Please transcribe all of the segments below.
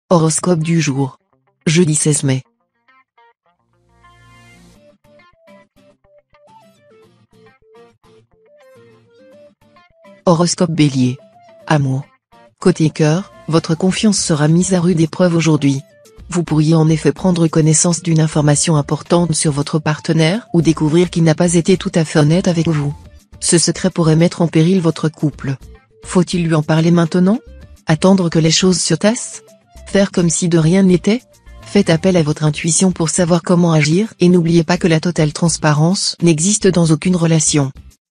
Horoscope du jour. Jeudi 16 mai. Horoscope Bélier. Amour. Côté cœur, votre confiance sera mise à rude épreuve aujourd'hui. Vous pourriez en effet prendre connaissance d'une information importante sur votre partenaire ou découvrir qu'il n'a pas été tout à fait honnête avec vous. Ce secret pourrait mettre en péril votre couple. Faut-il lui en parler maintenant? Attendre que les choses se tassent? Faire comme si de rien n'était? Faites appel à votre intuition pour savoir comment agir et n'oubliez pas que la totale transparence n'existe dans aucune relation.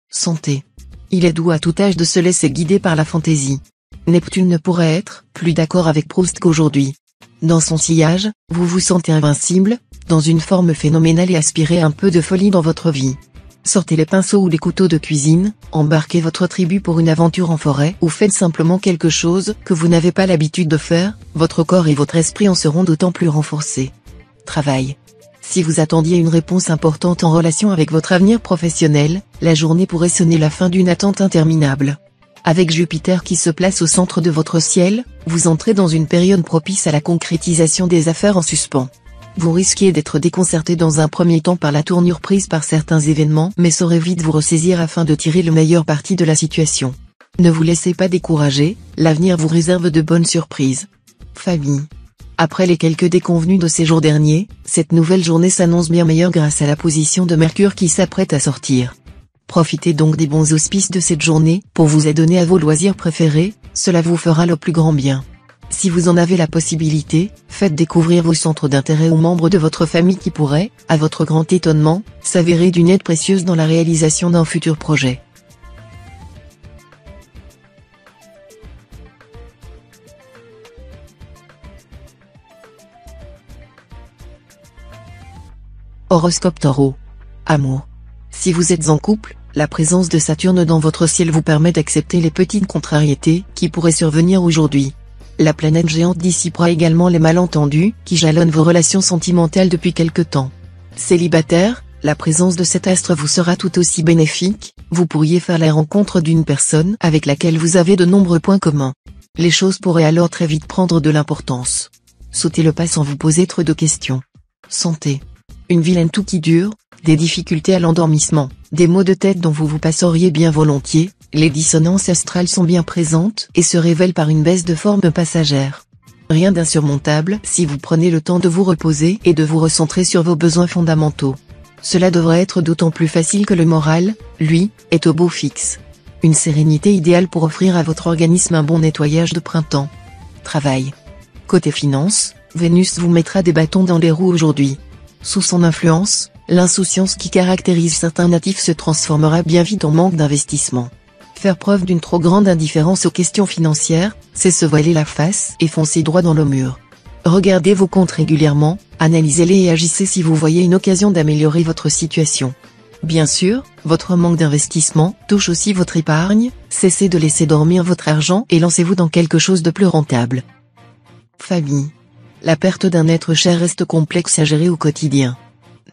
Santé. Il est doux à tout âge de se laisser guider par la fantaisie. Neptune ne pourrait être plus d'accord avec Proust qu'aujourd'hui. Dans son sillage, vous vous sentez invincible, dans une forme phénoménale et aspirez un peu de folie dans votre vie. Sortez les pinceaux ou les couteaux de cuisine, embarquez votre tribu pour une aventure en forêt ou faites simplement quelque chose que vous n'avez pas l'habitude de faire, votre corps et votre esprit en seront d'autant plus renforcés. Travail. Si vous attendiez une réponse importante en relation avec votre avenir professionnel, la journée pourrait sonner la fin d'une attente interminable. Avec Jupiter qui se place au centre de votre ciel, vous entrez dans une période propice à la concrétisation des affaires en suspens. Vous risquez d'être déconcerté dans un premier temps par la tournure prise par certains événements mais saurez vite vous ressaisir afin de tirer le meilleur parti de la situation. Ne vous laissez pas décourager, l'avenir vous réserve de bonnes surprises. Famille. Après les quelques déconvenues de ces jours derniers, cette nouvelle journée s'annonce bien meilleure grâce à la position de Mercure qui s'apprête à sortir. Profitez donc des bons auspices de cette journée pour vous adonner à vos loisirs préférés, cela vous fera le plus grand bien. Si vous en avez la possibilité, faites découvrir vos centres d'intérêt aux membres de votre famille qui pourraient, à votre grand étonnement, s'avérer d'une aide précieuse dans la réalisation d'un futur projet. Horoscope Taureau. Amour. Si vous êtes en couple, la présence de Saturne dans votre ciel vous permet d'accepter les petites contrariétés qui pourraient survenir aujourd'hui. La planète géante dissipera également les malentendus qui jalonnent vos relations sentimentales depuis quelque temps. Célibataire, la présence de cet astre vous sera tout aussi bénéfique, vous pourriez faire la rencontre d'une personne avec laquelle vous avez de nombreux points communs. Les choses pourraient alors très vite prendre de l'importance. Sautez le pas sans vous poser trop de questions. Santé. Une vilaine toux qui dure, des difficultés à l'endormissement, des maux de tête dont vous vous passeriez bien volontiers, les dissonances astrales sont bien présentes et se révèlent par une baisse de forme passagère. Rien d'insurmontable si vous prenez le temps de vous reposer et de vous recentrer sur vos besoins fondamentaux. Cela devrait être d'autant plus facile que le moral, lui, est au beau fixe. Une sérénité idéale pour offrir à votre organisme un bon nettoyage de printemps. Travail. Côté finance, Vénus vous mettra des bâtons dans les roues aujourd'hui. Sous son influence, l'insouciance qui caractérise certains natifs se transformera bien vite en manque d'investissement. Faire preuve d'une trop grande indifférence aux questions financières, c'est se voiler la face et foncer droit dans le mur. Regardez vos comptes régulièrement, analysez-les et agissez si vous voyez une occasion d'améliorer votre situation. Bien sûr, votre manque d'investissement touche aussi votre épargne, cessez de laisser dormir votre argent et lancez-vous dans quelque chose de plus rentable. Famille. La perte d'un être cher reste complexe à gérer au quotidien.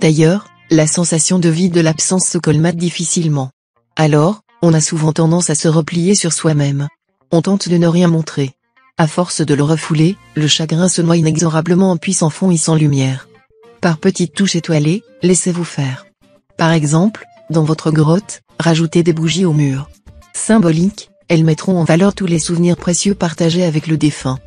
D'ailleurs, la sensation de vide de l'absence se colmate difficilement. Alors, on a souvent tendance à se replier sur soi-même. On tente de ne rien montrer. À force de le refouler, le chagrin se noie inexorablement en puits sans fond et sans lumière. Par petites touches étoilées, laissez-vous faire. Par exemple, dans votre grotte, rajoutez des bougies au mur. Symboliques, elles mettront en valeur tous les souvenirs précieux partagés avec le défunt.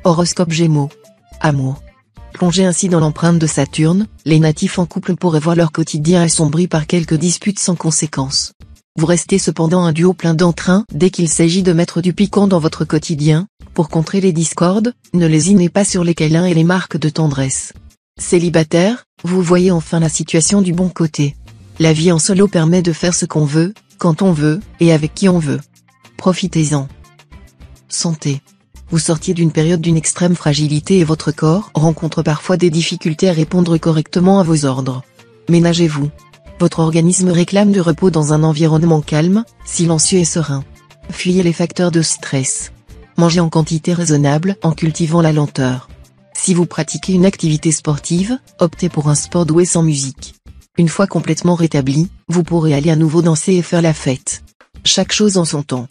Horoscope Gémeaux. Amour. Plongés ainsi dans l'empreinte de Saturne, les natifs en couple pourraient voir leur quotidien assombri par quelques disputes sans conséquence. Vous restez cependant un duo plein d'entrain dès qu'il s'agit de mettre du piquant dans votre quotidien. Pour contrer les discordes, ne lésinez pas sur les câlins et les marques de tendresse. Célibataire, vous voyez enfin la situation du bon côté. La vie en solo permet de faire ce qu'on veut, quand on veut, et avec qui on veut. Profitez-en. Santé. Vous sortiez d'une période d'une extrême fragilité et votre corps rencontre parfois des difficultés à répondre correctement à vos ordres. Ménagez-vous. Votre organisme réclame du repos dans un environnement calme, silencieux et serein. Fuyez les facteurs de stress. Mangez en quantité raisonnable en cultivant la lenteur. Si vous pratiquez une activité sportive, optez pour un sport doué sans musique. Une fois complètement rétabli, vous pourrez aller à nouveau danser et faire la fête. Chaque chose en son temps.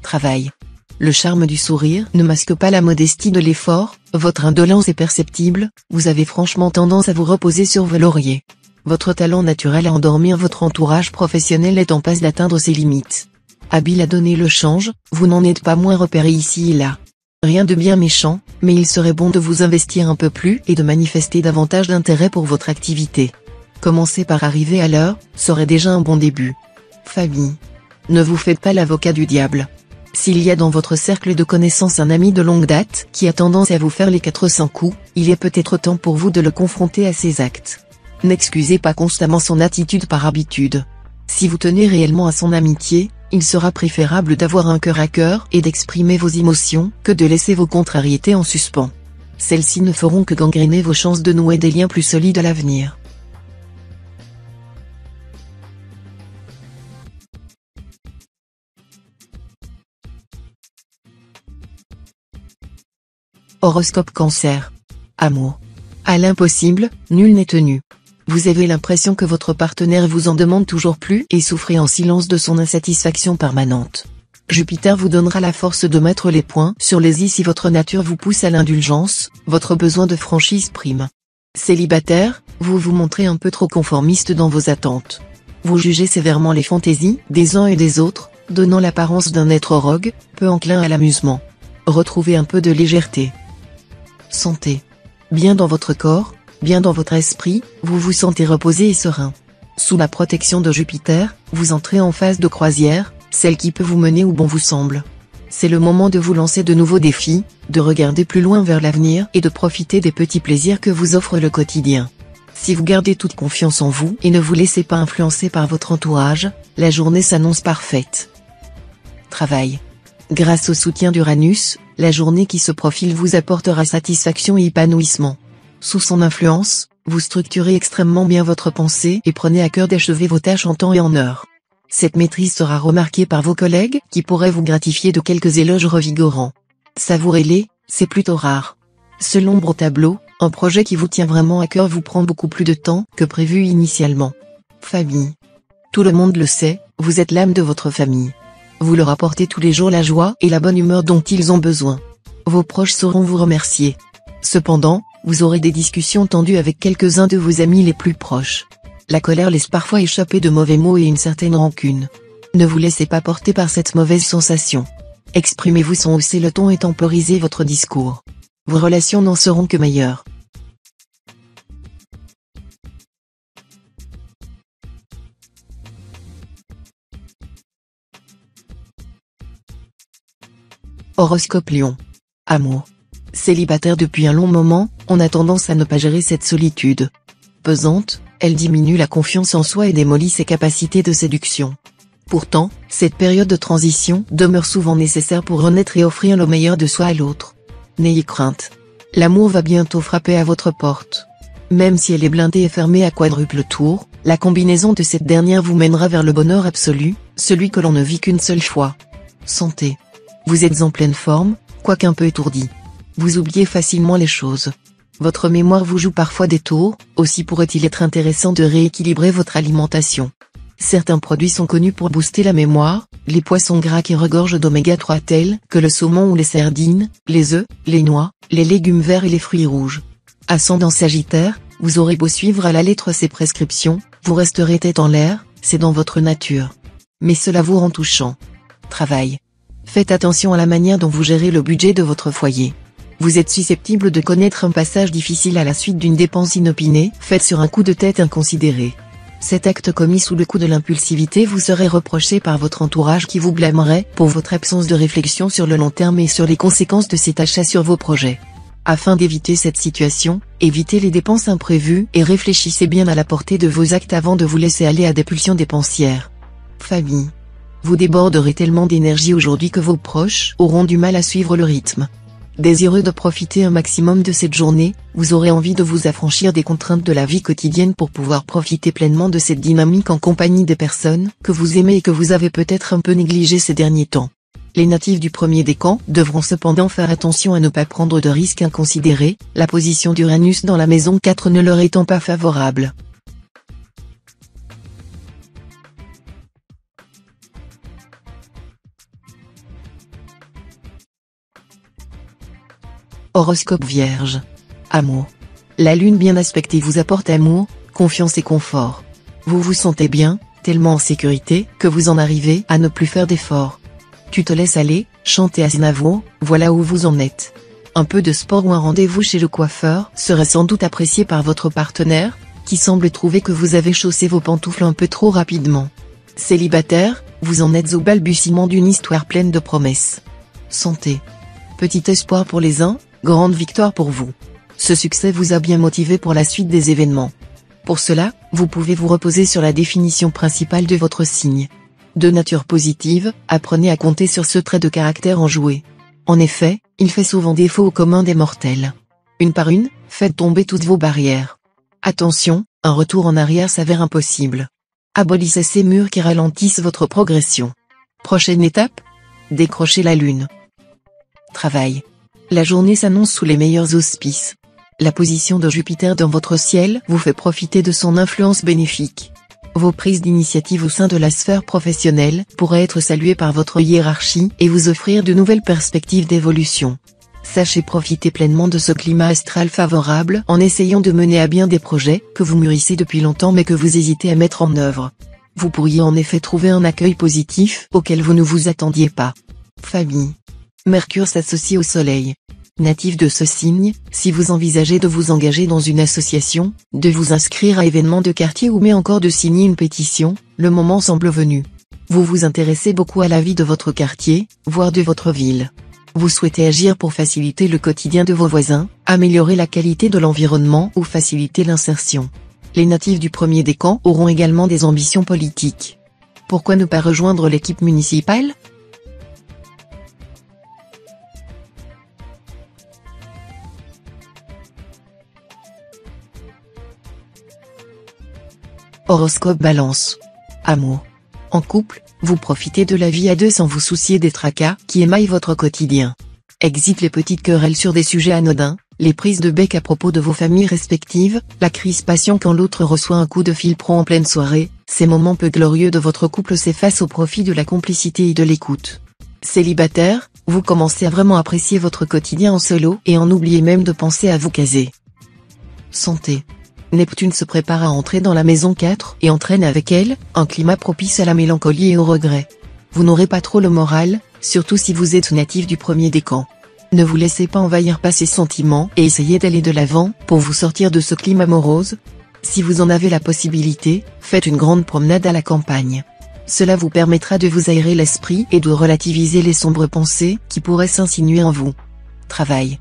Travail. Le charme du sourire ne masque pas la modestie de l'effort, votre indolence est perceptible, vous avez franchement tendance à vous reposer sur vos lauriers. Votre talent naturel à endormir votre entourage professionnel est en passe d'atteindre ses limites. Habile à donner le change, vous n'en êtes pas moins repéré ici et là. Rien de bien méchant, mais il serait bon de vous investir un peu plus et de manifester davantage d'intérêt pour votre activité. Commencer par arriver à l'heure, serait déjà un bon début. Famille. Ne vous faites pas l'avocat du diable. S'il y a dans votre cercle de connaissances un ami de longue date qui a tendance à vous faire les 400 coups, il est peut-être temps pour vous de le confronter à ses actes. N'excusez pas constamment son attitude par habitude. Si vous tenez réellement à son amitié, il sera préférable d'avoir un cœur à cœur et d'exprimer vos émotions que de laisser vos contrariétés en suspens. Celles-ci ne feront que gangréner vos chances de nouer des liens plus solides à l'avenir. Horoscope Cancer. Amour. À l'impossible, nul n'est tenu. Vous avez l'impression que votre partenaire vous en demande toujours plus et souffrez en silence de son insatisfaction permanente. Jupiter vous donnera la force de mettre les points sur les i si votre nature vous pousse à l'indulgence, votre besoin de franchise prime. Célibataire, vous vous montrez un peu trop conformiste dans vos attentes. Vous jugez sévèrement les fantaisies des uns et des autres, donnant l'apparence d'un être rogue, peu enclin à l'amusement. Retrouvez un peu de légèreté. Santé. Bien dans votre corps, bien dans votre esprit, vous vous sentez reposé et serein. Sous la protection de Jupiter, vous entrez en phase de croisière, celle qui peut vous mener où bon vous semble. C'est le moment de vous lancer de nouveaux défis, de regarder plus loin vers l'avenir et de profiter des petits plaisirs que vous offre le quotidien. Si vous gardez toute confiance en vous et ne vous laissez pas influencer par votre entourage, la journée s'annonce parfaite. Travail. Grâce au soutien d'Uranus, la journée qui se profile vous apportera satisfaction et épanouissement. Sous son influence, vous structurez extrêmement bien votre pensée et prenez à cœur d'achever vos tâches en temps et en heure. Cette maîtrise sera remarquée par vos collègues qui pourraient vous gratifier de quelques éloges revigorants. Savourez-les, c'est plutôt rare. Selon l'ombre au tableau, un projet qui vous tient vraiment à cœur vous prend beaucoup plus de temps que prévu initialement. Famille. Tout le monde le sait, vous êtes l'âme de votre famille. Vous leur apportez tous les jours la joie et la bonne humeur dont ils ont besoin. Vos proches sauront vous remercier. Cependant, vous aurez des discussions tendues avec quelques-uns de vos amis les plus proches. La colère laisse parfois échapper de mauvais mots et une certaine rancune. Ne vous laissez pas porter par cette mauvaise sensation. Exprimez-vous sans hausser le ton et temporisez votre discours. Vos relations n'en seront que meilleures. Horoscope Lion. Amour. Célibataire depuis un long moment, on a tendance à ne pas gérer cette solitude. Pesante, elle diminue la confiance en soi et démolit ses capacités de séduction. Pourtant, cette période de transition demeure souvent nécessaire pour renaître et offrir le meilleur de soi à l'autre. N'ayez crainte. L'amour va bientôt frapper à votre porte. Même si elle est blindée et fermée à quadruple tour, la combinaison de cette dernière vous mènera vers le bonheur absolu, celui que l'on ne vit qu'une seule fois. Santé. Vous êtes en pleine forme, quoiqu'un peu étourdi. Vous oubliez facilement les choses. Votre mémoire vous joue parfois des tours, aussi pourrait-il être intéressant de rééquilibrer votre alimentation. Certains produits sont connus pour booster la mémoire, les poissons gras qui regorgent d'oméga 3 tels que le saumon ou les sardines, les œufs, les noix, les légumes verts et les fruits rouges. Ascendant Sagittaire, vous aurez beau suivre à la lettre ces prescriptions, vous resterez tête en l'air, c'est dans votre nature. Mais cela vous rend touchant. Travail. Faites attention à la manière dont vous gérez le budget de votre foyer. Vous êtes susceptible de connaître un passage difficile à la suite d'une dépense inopinée, faite sur un coup de tête inconsidéré. Cet acte commis sous le coup de l'impulsivité vous serait reproché par votre entourage qui vous blâmerait pour votre absence de réflexion sur le long terme et sur les conséquences de cet achat sur vos projets. Afin d'éviter cette situation, évitez les dépenses imprévues et réfléchissez bien à la portée de vos actes avant de vous laisser aller à des pulsions dépensières. Famille. Vous déborderez tellement d'énergie aujourd'hui que vos proches auront du mal à suivre le rythme. Désireux de profiter un maximum de cette journée, vous aurez envie de vous affranchir des contraintes de la vie quotidienne pour pouvoir profiter pleinement de cette dynamique en compagnie des personnes que vous aimez et que vous avez peut-être un peu négligées ces derniers temps. Les natifs du premier décan devront cependant faire attention à ne pas prendre de risques inconsidérés, la position d'Uranus dans la maison 4 ne leur étant pas favorable. Horoscope Vierge. Amour. La lune bien aspectée vous apporte amour, confiance et confort. Vous vous sentez bien, tellement en sécurité, que vous en arrivez à ne plus faire d'efforts. Tu te laisses aller, chanter Aznavour, voilà où vous en êtes. Un peu de sport ou un rendez-vous chez le coiffeur serait sans doute apprécié par votre partenaire, qui semble trouver que vous avez chaussé vos pantoufles un peu trop rapidement. Célibataire, vous en êtes au balbutiement d'une histoire pleine de promesses. Santé. Petit espoir pour les uns, grande victoire pour vous. Ce succès vous a bien motivé pour la suite des événements. Pour cela, vous pouvez vous reposer sur la définition principale de votre signe. De nature positive, apprenez à compter sur ce trait de caractère enjoué. En effet, il fait souvent défaut au commun des mortels. Une par une, faites tomber toutes vos barrières. Attention, un retour en arrière s'avère impossible. Abolissez ces murs qui ralentissent votre progression. Prochaine étape ? Décrochez la lune. Travail. La journée s'annonce sous les meilleurs auspices. La position de Jupiter dans votre ciel vous fait profiter de son influence bénéfique. Vos prises d'initiative au sein de la sphère professionnelle pourraient être saluées par votre hiérarchie et vous offrir de nouvelles perspectives d'évolution. Sachez profiter pleinement de ce climat astral favorable en essayant de mener à bien des projets que vous mûrissez depuis longtemps mais que vous hésitez à mettre en œuvre. Vous pourriez en effet trouver un accueil positif auquel vous ne vous attendiez pas. Famille. Mercure s'associe au Soleil. Natif de ce signe, si vous envisagez de vous engager dans une association, de vous inscrire à événements de quartier ou mais encore de signer une pétition, le moment semble venu. Vous vous intéressez beaucoup à la vie de votre quartier, voire de votre ville. Vous souhaitez agir pour faciliter le quotidien de vos voisins, améliorer la qualité de l'environnement ou faciliter l'insertion. Les natifs du premier décan auront également des ambitions politiques. Pourquoi ne pas rejoindre l'équipe municipale ? Horoscope Balance. Amour. En couple, vous profitez de la vie à deux sans vous soucier des tracas qui émaillent votre quotidien. Exit les petites querelles sur des sujets anodins, les prises de bec à propos de vos familles respectives, la crispation quand l'autre reçoit un coup de fil pro en pleine soirée, ces moments peu glorieux de votre couple s'effacent au profit de la complicité et de l'écoute. Célibataire, vous commencez à vraiment apprécier votre quotidien en solo et en oubliez même de penser à vous caser. Santé. Neptune se prépare à entrer dans la maison 4 et entraîne avec elle un climat propice à la mélancolie et au regret. Vous n'aurez pas trop le moral, surtout si vous êtes natif du premier décan. Ne vous laissez pas envahir par ces sentiments et essayez d'aller de l'avant pour vous sortir de ce climat morose. Si vous en avez la possibilité, faites une grande promenade à la campagne. Cela vous permettra de vous aérer l'esprit et de relativiser les sombres pensées qui pourraient s'insinuer en vous. Travail.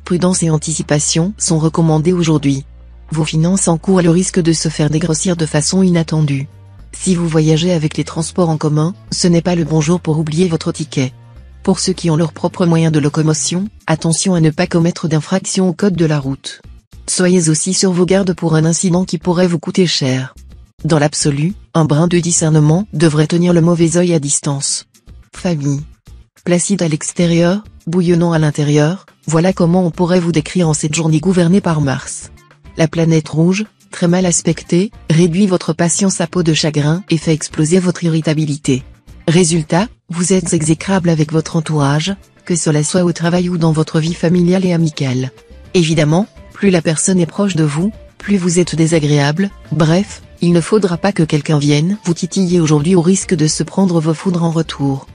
Prudence et anticipation sont recommandées aujourd'hui. Vos finances encourent le risque de se faire dégrossir de façon inattendue. Si vous voyagez avec les transports en commun, ce n'est pas le bon jour pour oublier votre ticket. Pour ceux qui ont leurs propres moyens de locomotion, attention à ne pas commettre d'infraction au code de la route. Soyez aussi sur vos gardes pour un incident qui pourrait vous coûter cher. Dans l'absolu, un brin de discernement devrait tenir le mauvais œil à distance. Famille. Placide à l'extérieur, bouillonnant à l'intérieur, voilà comment on pourrait vous décrire en cette journée gouvernée par Mars. La planète rouge, très mal aspectée, réduit votre patience à peau de chagrin et fait exploser votre irritabilité. Résultat, vous êtes exécrable avec votre entourage, que cela soit au travail ou dans votre vie familiale et amicale. Évidemment, plus la personne est proche de vous, plus vous êtes désagréable, bref, il ne faudra pas que quelqu'un vienne vous titiller aujourd'hui au risque de se prendre vos foudres en retour.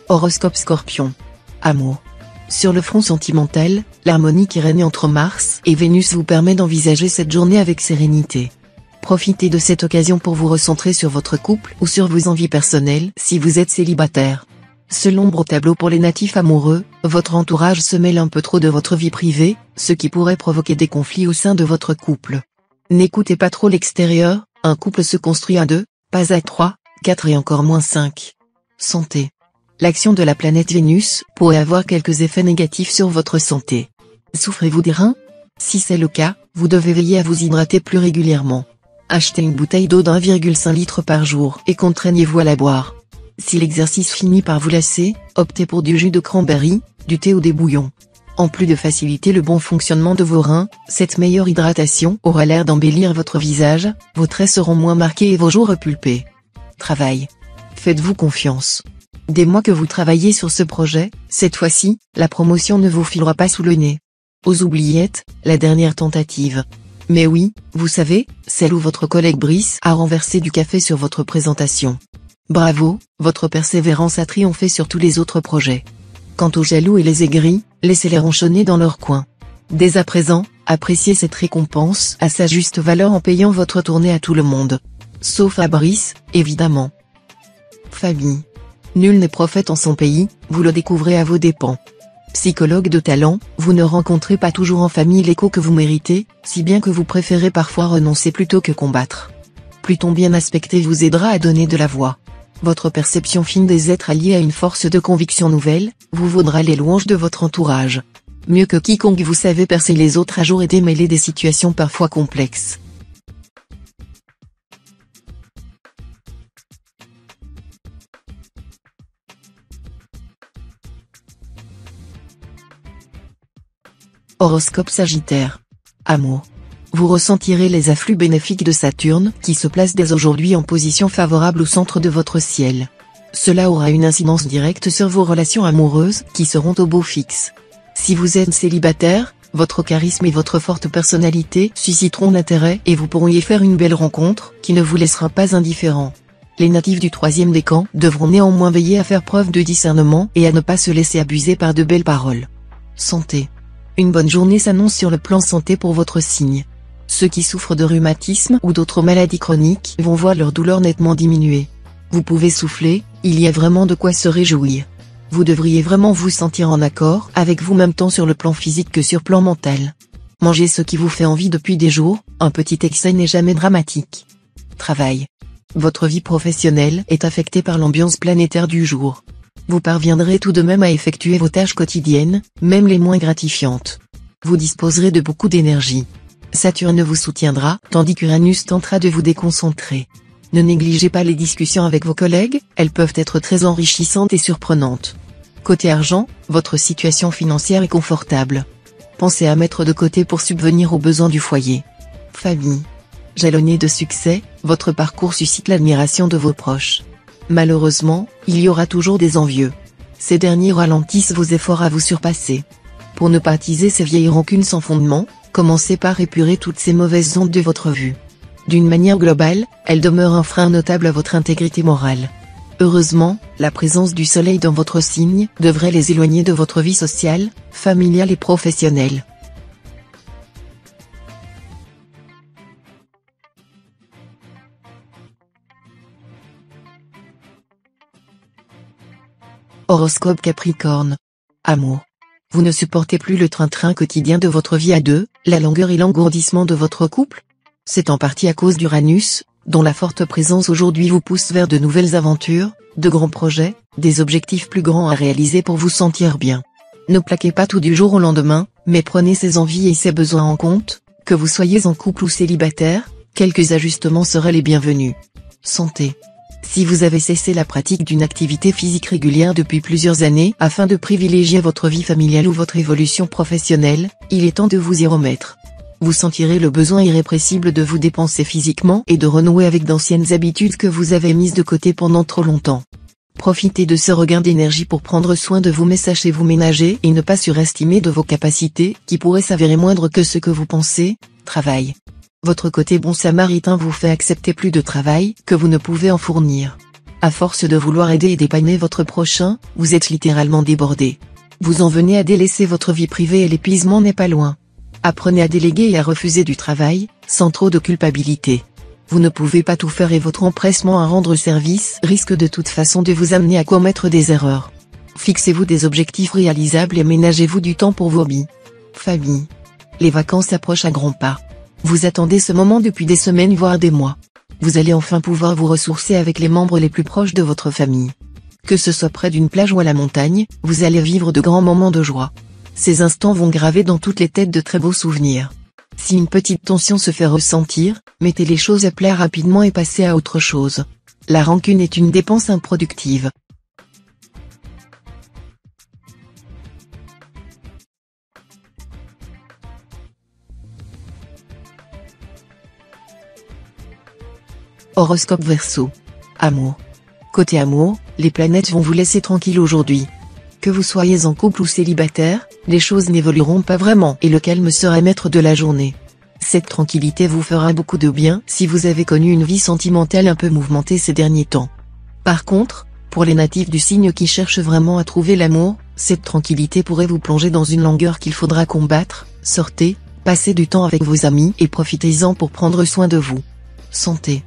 Horoscope Scorpion. Amour. Sur le front sentimental, l'harmonie qui règne entre Mars et Vénus vous permet d'envisager cette journée avec sérénité. Profitez de cette occasion pour vous recentrer sur votre couple ou sur vos envies personnelles si vous êtes célibataire. Selon l'ombre au tableau pour les natifs amoureux, votre entourage se mêle un peu trop de votre vie privée, ce qui pourrait provoquer des conflits au sein de votre couple. N'écoutez pas trop l'extérieur, un couple se construit à 2, pas à 3, 4 et encore moins 5. Santé. L'action de la planète Vénus pourrait avoir quelques effets négatifs sur votre santé. Souffrez-vous des reins ? Si c'est le cas, vous devez veiller à vous hydrater plus régulièrement. Achetez une bouteille d'eau d'1,5 litre par jour et contraignez-vous à la boire. Si l'exercice finit par vous lasser, optez pour du jus de cranberry, du thé ou des bouillons. En plus de faciliter le bon fonctionnement de vos reins, cette meilleure hydratation aura l'air d'embellir votre visage, vos traits seront moins marqués et vos joues repulpées. Travail. Faites-vous confiance. Des mois que vous travaillez sur ce projet, cette fois-ci, la promotion ne vous filera pas sous le nez. Aux oubliettes, la dernière tentative. Mais oui, vous savez, celle où votre collègue Brice a renversé du café sur votre présentation. Bravo, votre persévérance a triomphé sur tous les autres projets. Quant aux jaloux et les aigris, laissez-les ronchonner dans leur coin. Dès à présent, appréciez cette récompense à sa juste valeur en payant votre tournée à tout le monde. Sauf à Brice, évidemment. Famille. Nul n'est prophète en son pays, vous le découvrez à vos dépens. Psychologue de talent, vous ne rencontrez pas toujours en famille l'écho que vous méritez, si bien que vous préférez parfois renoncer plutôt que combattre. Pluton bien aspecté vous aidera à donner de la voix. Votre perception fine des êtres alliés à une force de conviction nouvelle, vous vaudra les louanges de votre entourage. Mieux que quiconque vous savez percer les autres à jour et démêler des situations parfois complexes. Horoscope Sagittaire. Amour. Vous ressentirez les afflux bénéfiques de Saturne qui se place dès aujourd'hui en position favorable au centre de votre ciel. Cela aura une incidence directe sur vos relations amoureuses qui seront au beau fixe. Si vous êtes célibataire, votre charisme et votre forte personnalité susciteront l'intérêt et vous pourriez faire une belle rencontre qui ne vous laissera pas indifférent. Les natifs du troisième décan devront néanmoins veiller à faire preuve de discernement et à ne pas se laisser abuser par de belles paroles. Santé. Une bonne journée s'annonce sur le plan santé pour votre signe. Ceux qui souffrent de rhumatisme ou d'autres maladies chroniques vont voir leur douleur nettement diminuer. Vous pouvez souffler, il y a vraiment de quoi se réjouir. Vous devriez vraiment vous sentir en accord avec vous-même tant sur le plan physique que sur plan mental. Mangez ce qui vous fait envie depuis des jours, un petit excès n'est jamais dramatique. Travail. Votre vie professionnelle est affectée par l'ambiance planétaire du jour. Vous parviendrez tout de même à effectuer vos tâches quotidiennes, même les moins gratifiantes. Vous disposerez de beaucoup d'énergie. Saturne vous soutiendra, tandis qu'Uranus tentera de vous déconcentrer. Ne négligez pas les discussions avec vos collègues, elles peuvent être très enrichissantes et surprenantes. Côté argent, votre situation financière est confortable. Pensez à mettre de côté pour subvenir aux besoins du foyer. Famille. Jalonné de succès, votre parcours suscite l'admiration de vos proches. Malheureusement, il y aura toujours des envieux. Ces derniers ralentissent vos efforts à vous surpasser. Pour ne pas attiser ces vieilles rancunes sans fondement, commencez par épurer toutes ces mauvaises ondes de votre vue. D'une manière globale, elles demeurent un frein notable à votre intégrité morale. Heureusement, la présence du soleil dans votre signe devrait les éloigner de votre vie sociale, familiale et professionnelle. Horoscope Capricorne. Amour. Vous ne supportez plus le train-train quotidien de votre vie à deux, la longueur et l'engourdissement de votre couple? C'est en partie à cause d'Uranus, dont la forte présence aujourd'hui vous pousse vers de nouvelles aventures, de grands projets, des objectifs plus grands à réaliser pour vous sentir bien. Ne plaquez pas tout du jour au lendemain, mais prenez ses envies et ses besoins en compte, que vous soyez en couple ou célibataire, quelques ajustements seraient les bienvenus. Santé. Si vous avez cessé la pratique d'une activité physique régulière depuis plusieurs années afin de privilégier votre vie familiale ou votre évolution professionnelle, il est temps de vous y remettre. Vous sentirez le besoin irrépressible de vous dépenser physiquement et de renouer avec d'anciennes habitudes que vous avez mises de côté pendant trop longtemps. Profitez de ce regain d'énergie pour prendre soin de vous mais sachez vous ménager et ne pas surestimer de vos capacités qui pourraient s'avérer moindres que ce que vous pensez. Travail. Votre côté bon samaritain vous fait accepter plus de travail que vous ne pouvez en fournir. À force de vouloir aider et dépanner votre prochain, vous êtes littéralement débordé. Vous en venez à délaisser votre vie privée et l'épuisement n'est pas loin. Apprenez à déléguer et à refuser du travail, sans trop de culpabilité. Vous ne pouvez pas tout faire et votre empressement à rendre service risque de toute façon de vous amener à commettre des erreurs. Fixez-vous des objectifs réalisables et ménagez-vous du temps pour vos hobbies. Famille. Les vacances approchent à grands pas. Vous attendez ce moment depuis des semaines voire des mois. Vous allez enfin pouvoir vous ressourcer avec les membres les plus proches de votre famille. Que ce soit près d'une plage ou à la montagne, vous allez vivre de grands moments de joie. Ces instants vont graver dans toutes les têtes de très beaux souvenirs. Si une petite tension se fait ressentir, mettez les choses à plat rapidement et passez à autre chose. La rancune est une dépense improductive. Horoscope Verseau. Amour. Côté amour, les planètes vont vous laisser tranquille aujourd'hui. Que vous soyez en couple ou célibataire, les choses n'évolueront pas vraiment et le calme sera maître de la journée. Cette tranquillité vous fera beaucoup de bien si vous avez connu une vie sentimentale un peu mouvementée ces derniers temps. Par contre, pour les natifs du signe qui cherchent vraiment à trouver l'amour, cette tranquillité pourrait vous plonger dans une langueur qu'il faudra combattre. Sortez, passez du temps avec vos amis et profitez-en pour prendre soin de vous. Santé.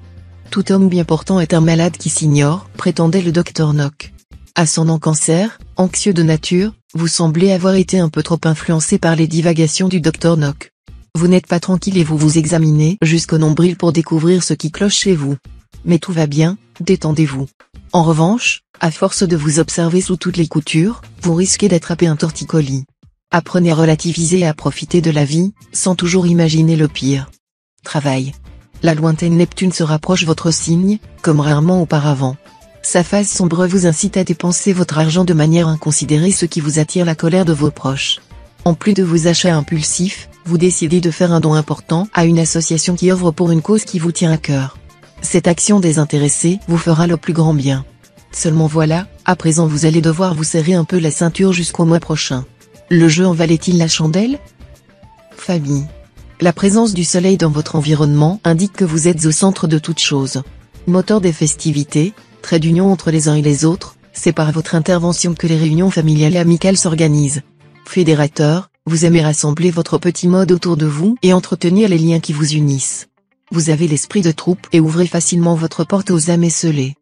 Tout homme bien portant est un malade qui s'ignore, prétendait le docteur Nock. Ascendant Cancer, anxieux de nature, vous semblez avoir été un peu trop influencé par les divagations du docteur Nock. Vous n'êtes pas tranquille et vous vous examinez jusqu'au nombril pour découvrir ce qui cloche chez vous. Mais tout va bien, détendez-vous. En revanche, à force de vous observer sous toutes les coutures, vous risquez d'attraper un torticolis. Apprenez à relativiser et à profiter de la vie, sans toujours imaginer le pire. Travail. La lointaine Neptune se rapproche votre signe, comme rarement auparavant. Sa phase sombre vous incite à dépenser votre argent de manière inconsidérée, ce qui vous attire la colère de vos proches. En plus de vos achats impulsifs, vous décidez de faire un don important à une association qui œuvre pour une cause qui vous tient à cœur. Cette action désintéressée vous fera le plus grand bien. Seulement voilà, à présent vous allez devoir vous serrer un peu la ceinture jusqu'au mois prochain. Le jeu en valait-il la chandelle? Famille. La présence du soleil dans votre environnement indique que vous êtes au centre de toute chose. Moteur des festivités, trait d'union entre les uns et les autres, c'est par votre intervention que les réunions familiales et amicales s'organisent. Fédérateur, vous aimez rassembler votre petit mode autour de vous et entretenir les liens qui vous unissent. Vous avez l'esprit de troupe et ouvrez facilement votre porte aux âmes esseulées.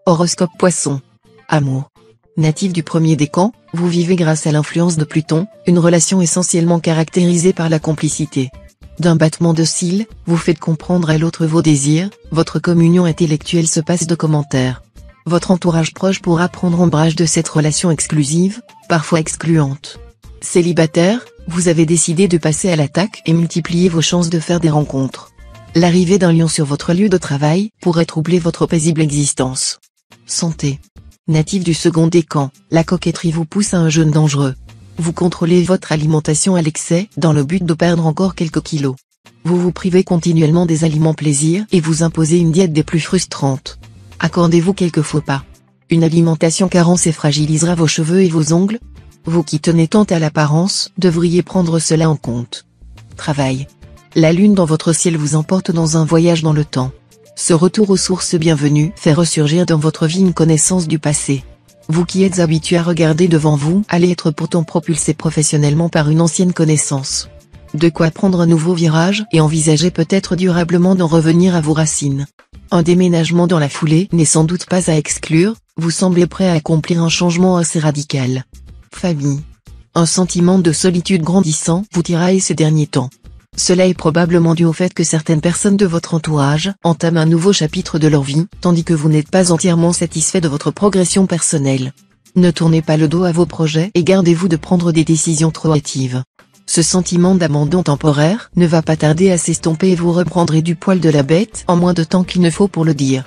Horoscope Poisson. Amour. Natif du premier décan, vous vivez grâce à l'influence de Pluton, une relation essentiellement caractérisée par la complicité. D'un battement de cils, vous faites comprendre à l'autre vos désirs, votre communion intellectuelle se passe de commentaires. Votre entourage proche pourra prendre ombrage de cette relation exclusive, parfois excluante. Célibataire, vous avez décidé de passer à l'attaque et multiplier vos chances de faire des rencontres. L'arrivée d'un lion sur votre lieu de travail pourrait troubler votre paisible existence. Santé. Natif du second décan, la coquetterie vous pousse à un jeûne dangereux. Vous contrôlez votre alimentation à l'excès dans le but de perdre encore quelques kilos. Vous vous privez continuellement des aliments plaisir et vous imposez une diète des plus frustrantes. Accordez-vous quelques faux pas. Une alimentation carence et fragilisera vos cheveux et vos ongles. Vous qui tenez tant à l'apparence, devriez prendre cela en compte. Travail. La lune dans votre ciel vous emporte dans un voyage dans le temps. Ce retour aux sources bienvenues fait ressurgir dans votre vie une connaissance du passé. Vous qui êtes habitué à regarder devant vous allez être pourtant propulsé professionnellement par une ancienne connaissance. De quoi prendre un nouveau virage et envisager peut-être durablement d'en revenir à vos racines. Un déménagement dans la foulée n'est sans doute pas à exclure, vous semblez prêt à accomplir un changement assez radical. Famille. Un sentiment de solitude grandissant vous tiraille ces derniers temps. Cela est probablement dû au fait que certaines personnes de votre entourage entament un nouveau chapitre de leur vie, tandis que vous n'êtes pas entièrement satisfait de votre progression personnelle. Ne tournez pas le dos à vos projets et gardez-vous de prendre des décisions trop hâtives. Ce sentiment d'abandon temporaire ne va pas tarder à s'estomper et vous reprendrez du poil de la bête en moins de temps qu'il ne faut pour le dire.